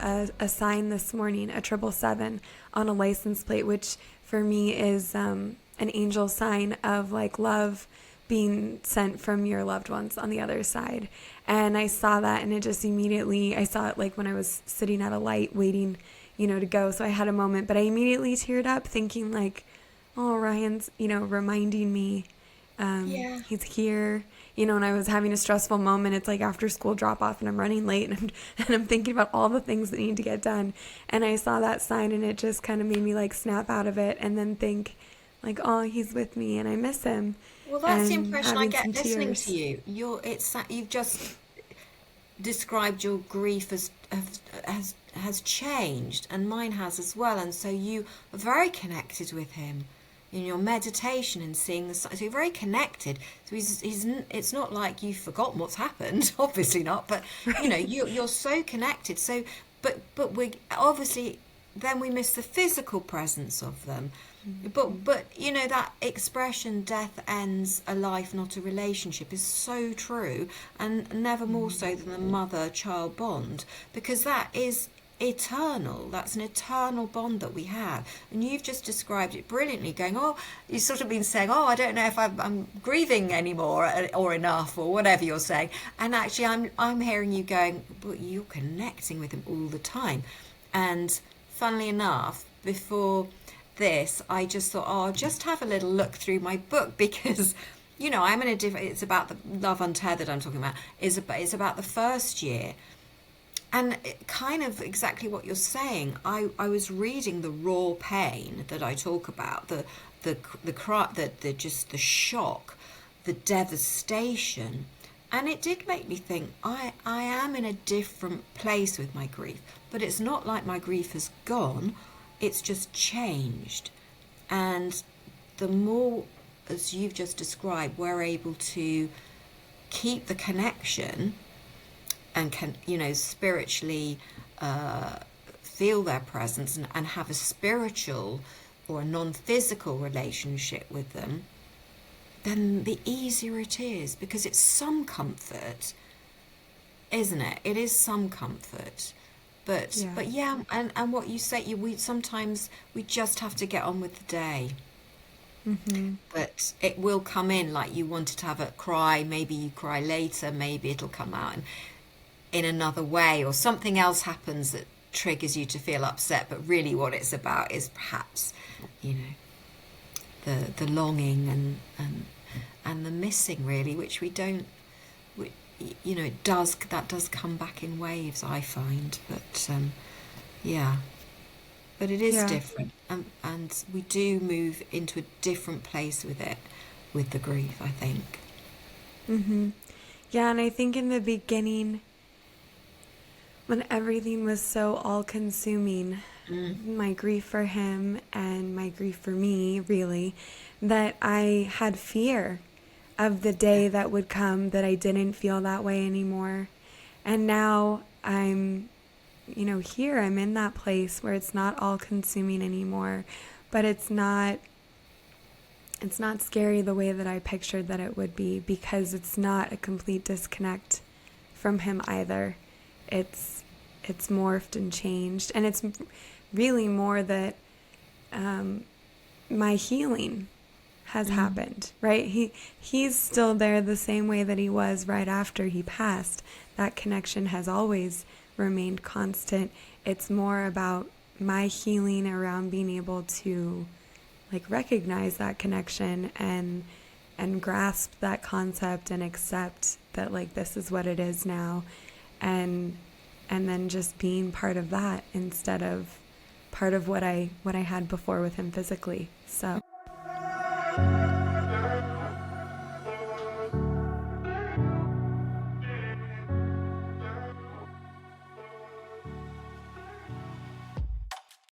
a sign this morning, a 777 on a license plate, which for me is an angel sign of like love being sent from your loved ones on the other side. And I saw that, and it just immediately, I saw it like when I was sitting at a light waiting, to go. So I had a moment, but I immediately teared up thinking like, oh, Ryan's, reminding me Yeah. he's here, and I was having a stressful moment. It's like after school drop off and I'm running late, and I'm thinking about all the things that need to get done. And I saw that sign, and it just kind of made me like snap out of it and then think like, oh, he's with me and I miss him, Well, that's the and impression I having get some listening to tears. you. You've just described your grief has changed, and mine has as well. And so you are very connected with him in your meditation and seeing the signs. So you're very connected. So it's not like you've forgotten what's happened. Obviously not. But Right. you're so connected. So but we obviously then we miss the physical presence of them. But that expression, death ends a life, not a relationship, is so true, and never more so than the mother child bond, because that is eternal. That's an eternal bond that we have. And you've just described it brilliantly, going, oh, you've sort of been saying, oh, I don't know if I'm grieving anymore or enough or whatever you're saying. And actually I'm hearing you going, but you're connecting with him all the time. And funnily enough, before this, I just thought, oh, I'll just have a little look through my book because, I'm in a different. It's about the love untethered. I'm talking about it's about the first year, and kind of exactly what you're saying. I was reading the raw pain that I talk about, the cry, the just the shock, the devastation, and it did make me think I am in a different place with my grief, but it's not like my grief has gone, it's just changed. And the more, as you've just described, we're able to keep the connection and can, spiritually feel their presence and have a spiritual or a non-physical relationship with them, then the easier it is, because it's some comfort, isn't it? It is some comfort. Yeah. But yeah, and what you say, we sometimes we just have to get on with the day. Mhm. But it will come in, like you wanted to have a cry, maybe you cry later, maybe it'll come out in another way, or something else happens that triggers you to feel upset. But really, what it's about is perhaps, you know, the longing and the missing, really, which we don't. We, it does come back in waves, I find. But yeah, but it is Yeah. different, and we do move into a different place with it, with the grief, I think. Mhm. Yeah, and I think in the beginning, when everything was so all consuming, Mm. my grief for him and my grief for me, really, that I had fear of the Yeah. day that would come that I didn't feel that way anymore. And now I'm, here, I'm in that place where it's not all consuming anymore, but it's not scary the way that I pictured that it would be, because it's not a complete disconnect from him either. It's it's morphed and changed, and it's really more that my healing has Mm. happened, right? He's still there the same way that he was right after he passed. That connection has always remained constant. It's more about my healing around being able to like recognize that connection and grasp that concept and accept that like this is what it is now, and then just being part of that instead of part of what I had before with him physically. So